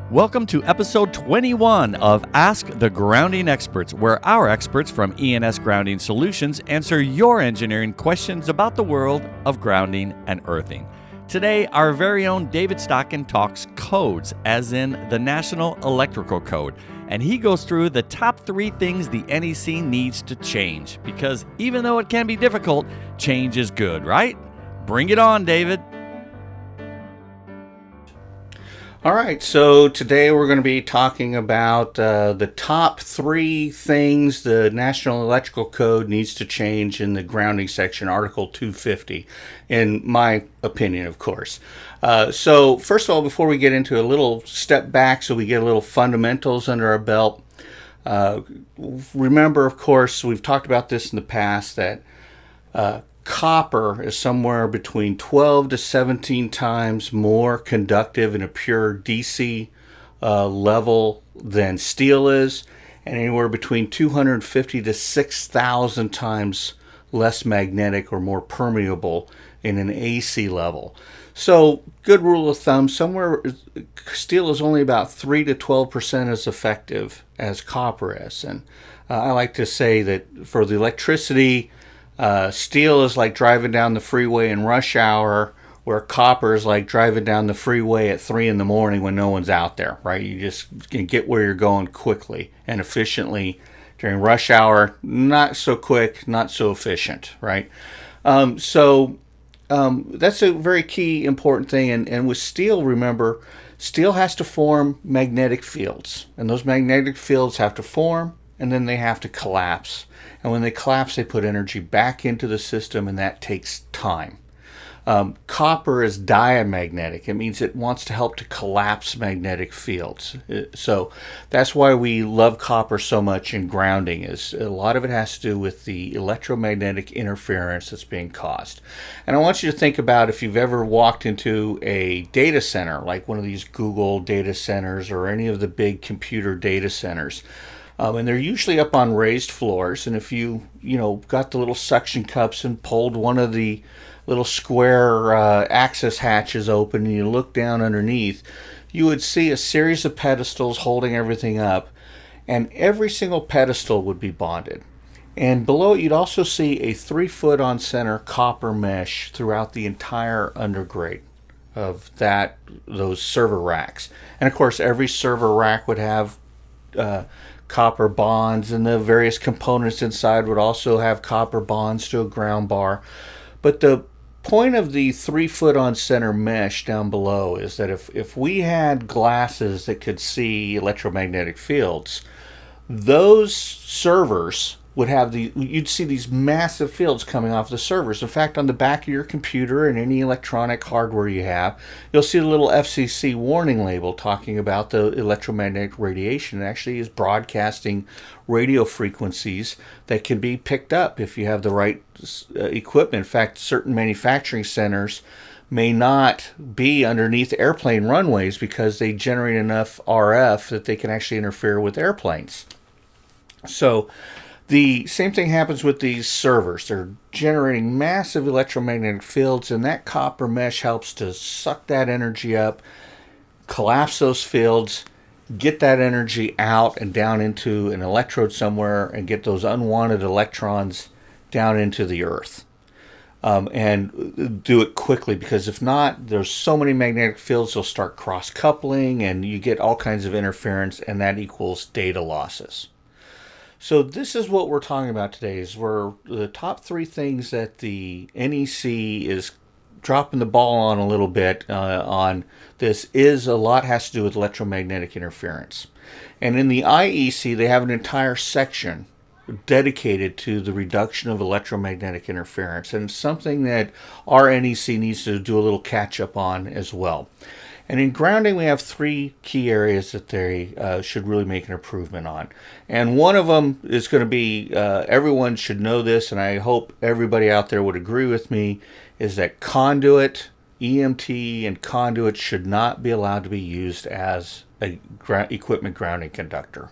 Welcome to episode 21 of Ask the Grounding Experts, where our experts from ENS Grounding Solutions answer your engineering questions about the world of grounding and earthing. Today, our very own David Stockin talks codes, as in the National Electrical Code, and he goes through the top 3 things the NEC needs to change, because even though it can be difficult, change is good, right? Bring it on, David. All right, so today we're going to be talking about the top 3 things the National Electrical Code needs to change in the grounding section, Article 250, in my opinion, of course. So first of all, before we get into a little step back so we get a little fundamentals under our belt, remember, of course, we've talked about this in the past, that copper is somewhere between 12 to 17 times more conductive in a pure DC level than steel is, and anywhere between 250 to 6,000 times less magnetic or more permeable in an AC level. So, good rule of thumb, steel is only about 3 to 12% as effective as copper is. And I like to say that for the electricity, steel is like driving down the freeway in rush hour, where copper is like driving down the freeway at 3 in the morning when no one's out there, right? You just can get where you're going quickly and efficiently. During rush hour, not so quick, not so efficient, right? So that's a very key, important thing. And with steel, remember, steel has to form magnetic fields. And those magnetic fields have to form, and then they have to collapse. And when they collapse, they put energy back into the system, and that takes time. Copper is diamagnetic. It means it wants to help to collapse magnetic fields. So that's why we love copper so much in grounding. Is a lot of it has to do with the electromagnetic interference that's being caused. And I want you to think about if you've ever walked into a data center, like one of these Google data centers or any of the big computer data centers. And they're usually up on raised floors. And if you got the little suction cups and pulled one of the little square access hatches open and you look down underneath, you would see a series of pedestals holding everything up. And every single pedestal would be bonded. And below it, you'd also see a 3-foot on center copper mesh throughout the entire undergrade of those server racks. And of course, every server rack would have copper bonds, and the various components inside would also have copper bonds to a ground bar. But the point of the 3-foot on center mesh down below is that if we had glasses that could see electromagnetic fields, those servers would have you'd see these massive fields coming off the servers. In fact, on the back of your computer and any electronic hardware you have, you'll see the little FCC warning label talking about the electromagnetic radiation. It actually is broadcasting radio frequencies that can be picked up if you have the right equipment. In fact, certain manufacturing centers may not be underneath airplane runways because they generate enough RF that they can actually interfere with airplanes. So the same thing happens with these servers. They're generating massive electromagnetic fields, and that copper mesh helps to suck that energy up, collapse those fields, get that energy out and down into an electrode somewhere, and get those unwanted electrons down into the earth. And do it quickly, because if not, there's so many magnetic fields, they'll start cross-coupling, and you get all kinds of interference, and that equals data losses. So this is what we're talking about today, is the top 3 things that the NEC is dropping the ball on a little bit on this. A lot has to do with electromagnetic interference. And in the IEC, they have an entire section dedicated to the reduction of electromagnetic interference, and something that our NEC needs to do a little catch up on as well. And in grounding, we have 3 key areas that they should really make an improvement on. And one of them is going to be, everyone should know this, and I hope everybody out there would agree with me, is that conduit EMT and conduit should not be allowed to be used as a equipment grounding conductor.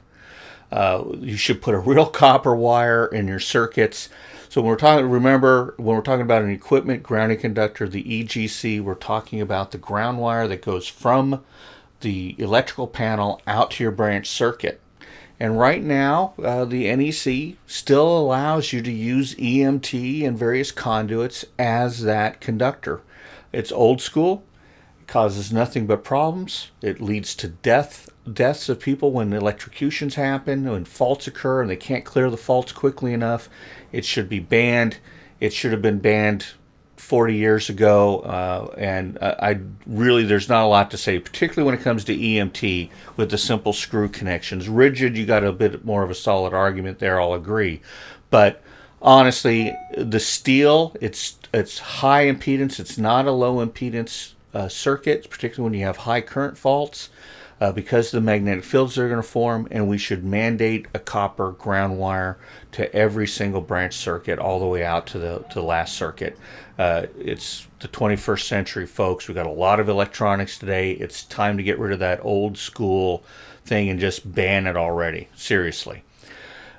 You should put a real copper wire in your circuits. So when we're talking about an equipment grounding conductor, the EGC, we're talking about the ground wire that goes from the electrical panel out to your branch circuit. And right now, the NEC still allows you to use EMT and various conduits as that conductor. It's old school. It causes nothing but problems. It leads to deaths of people when electrocutions happen, when faults occur and they can't clear the faults quickly enough. It should be banned. It should have been banned 40 years ago, and there's not a lot to say, particularly when it comes to EMT with the simple screw connections. Rigid, you got a bit more of a solid argument there, I'll agree. But honestly, the steel, it's high impedance. It's not a low impedance circuit, particularly when you have high current faults, because of the magnetic fields that are going to form, and we should mandate a copper ground wire to every single branch circuit all the way out to the last circuit. It's the 21st century, folks. We've got a lot of electronics today. It's time to get rid of that old school thing and just ban it already. Seriously.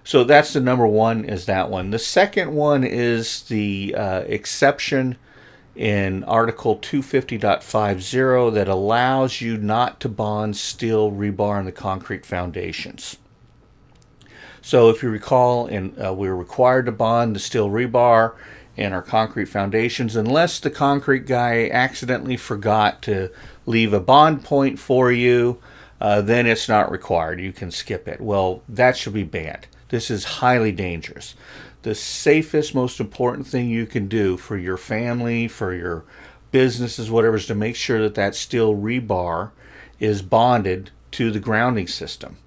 So that's the number one, is that one. The second one is the exception in Article 250.50 that allows you not to bond steel rebar in the concrete foundations. So if you recall, we're required to bond the steel rebar in our concrete foundations unless the concrete guy accidentally forgot to leave a bond point for you, then it's not required. You can skip it. Well, that should be banned. This is highly dangerous. The safest, most important thing you can do for your family, for your businesses, whatever, is to make sure that that steel rebar is bonded to the grounding system.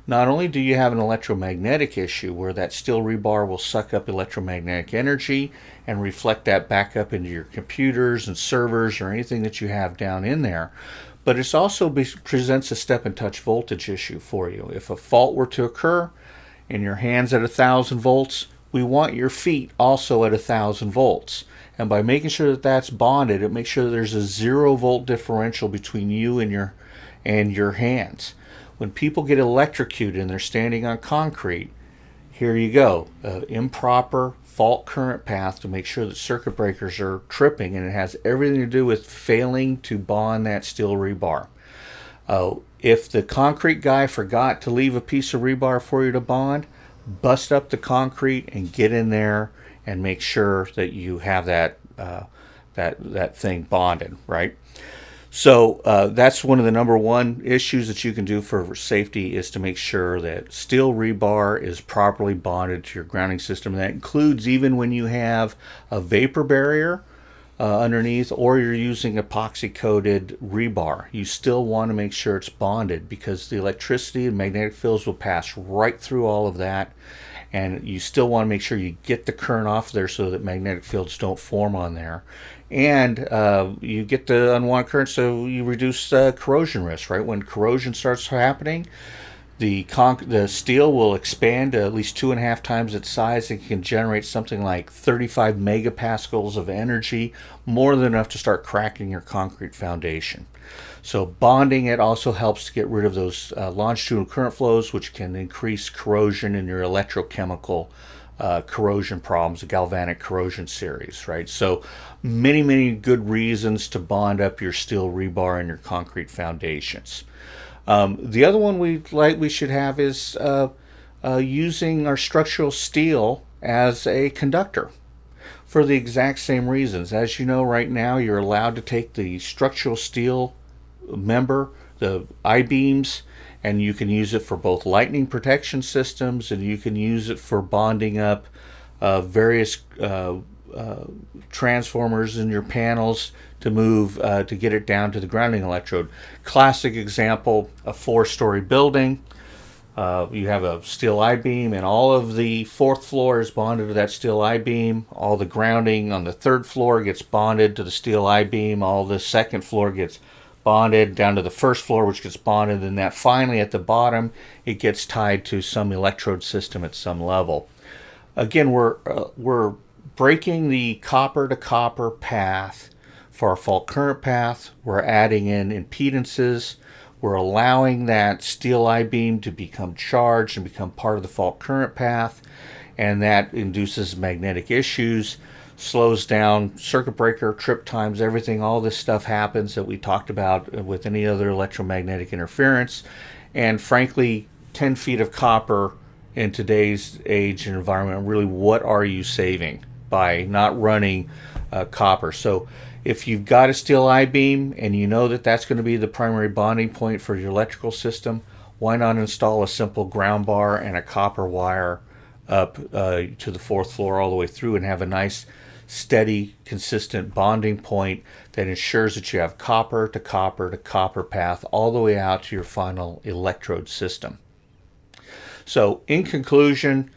Not only do you have an electromagnetic issue where that steel rebar will suck up electromagnetic energy and reflect that back up into your computers and servers or anything that you have down in there, but it also presents a step and touch voltage issue for you. If a fault were to occur and your hand's at 1,000 volts, we want your feet also at 1,000 volts. And by making sure that that's bonded, it makes sure that there's a 0 volt differential between you and your hands. When people get electrocuted and they're standing on concrete, here you go, improper fault current path to make sure that circuit breakers are tripping, and it has everything to do with failing to bond that steel rebar. If the concrete guy forgot to leave a piece of rebar for you to bond, bust up the concrete and get in there and make sure that you have that thing bonded, right? So that's one of the number one issues that you can do for safety, is to make sure that steel rebar is properly bonded to your grounding system. And that includes even when you have a vapor barrier underneath, or you're using epoxy coated rebar. You still want to make sure it's bonded, because the electricity and magnetic fields will pass right through all of that, and you still want to make sure you get the current off there so that magnetic fields don't form on there, and you get the unwanted current, so you reduce corrosion risk. Right when corrosion starts happening, the steel will expand to at least 2.5 times its size. It can generate something like 35 megapascals of energy, more than enough to start cracking your concrete foundation. So bonding it also helps to get rid of those longitudinal current flows, which can increase corrosion in your electrochemical corrosion problems, the galvanic corrosion series, right? So many good reasons to bond up your steel rebar in your concrete foundations. The other one we should have is using our structural steel as a conductor for the exact same reasons. As you know, right now you're allowed to take the structural steel member, the I-beams, and you can use it for both lightning protection systems, and you can use it for bonding up various transformers in your panels to move to get it down to the grounding electrode. Classic example: a 4-story building. You have a steel I-beam, and all of the 4th floor is bonded to that steel I-beam. All the grounding on the 3rd floor gets bonded to the steel I-beam. All the 2nd floor gets bonded down to the 1st floor, which gets bonded, and that finally at the bottom it gets tied to some electrode system at some level. Again, we're breaking the copper to copper path for our fault current path. We're adding in impedances. We're allowing that steel I-beam to become charged and become part of the fault current path, and that induces magnetic issues, slows down circuit breaker, trip times, everything. All this stuff happens that we talked about with any other electromagnetic interference. And frankly, 10 feet of copper in today's age and environment, really, what are you saving by not running copper? So if you've got a steel I-beam and you know that that's going to be the primary bonding point for your electrical system, why not install a simple ground bar and a copper wire up to the fourth floor all the way through and have a nice, steady, consistent bonding point that ensures that you have copper to copper to copper path all the way out to your final electrode system. So in conclusion,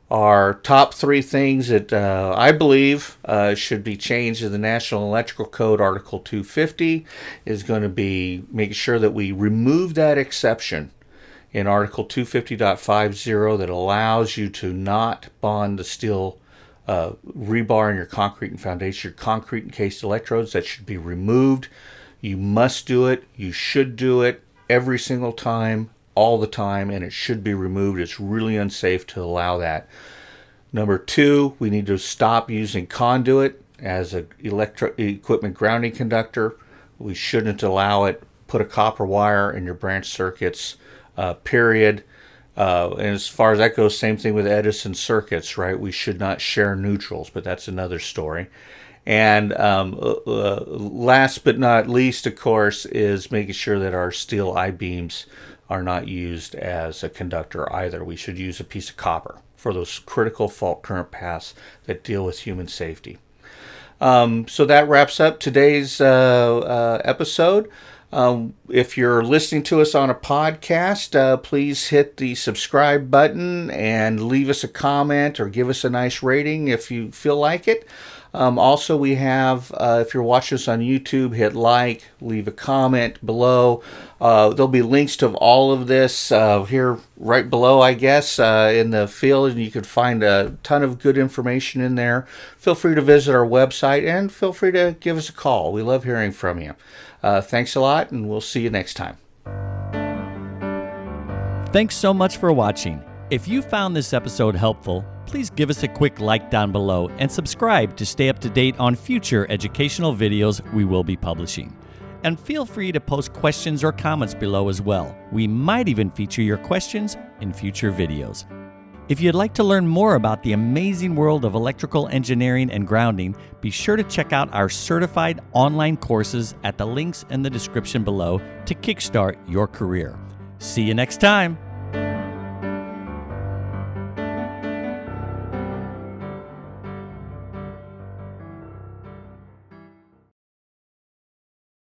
our top 3 things that I believe should be changed in the National Electrical Code Article 250 is going to be making sure that we remove that exception in Article 250.50 that allows you to not bond the steel rebar in your concrete and foundation, your concrete encased electrodes. That should be removed. You must do it. You should do it every single time, all the time, and it should be removed. It's really unsafe to allow that. Number 2, we need to stop using conduit as an equipment grounding conductor. We shouldn't allow it. Put a copper wire in your branch circuits, period. And as far as that goes, same thing with Edison circuits, right? We should not share neutrals, but that's another story. And last but not least, of course, is making sure that our steel I-beams are not used as a conductor either. We should use a piece of copper for those critical fault current paths that deal with human safety. So that wraps up today's episode. If you're listening to us on a podcast, please hit the subscribe button and leave us a comment or give us a nice rating if you feel like it. Also, we have, if you're watching us on YouTube, hit like, leave a comment below. There'll be links to all of this here right below, I guess, in the field, and you can find a ton of good information in there. Feel free to visit our website and feel free to give us a call. We love hearing from you. Thanks a lot, and we'll see you next time. Thanks so much for watching. If you found this episode helpful, please give us a quick like down below and subscribe to stay up to date on future educational videos we will be publishing. And feel free to post questions or comments below as well. We might even feature your questions in future videos. If you'd like to learn more about the amazing world of electrical engineering and grounding, be sure to check out our certified online courses at the links in the description below to kickstart your career. See you next time.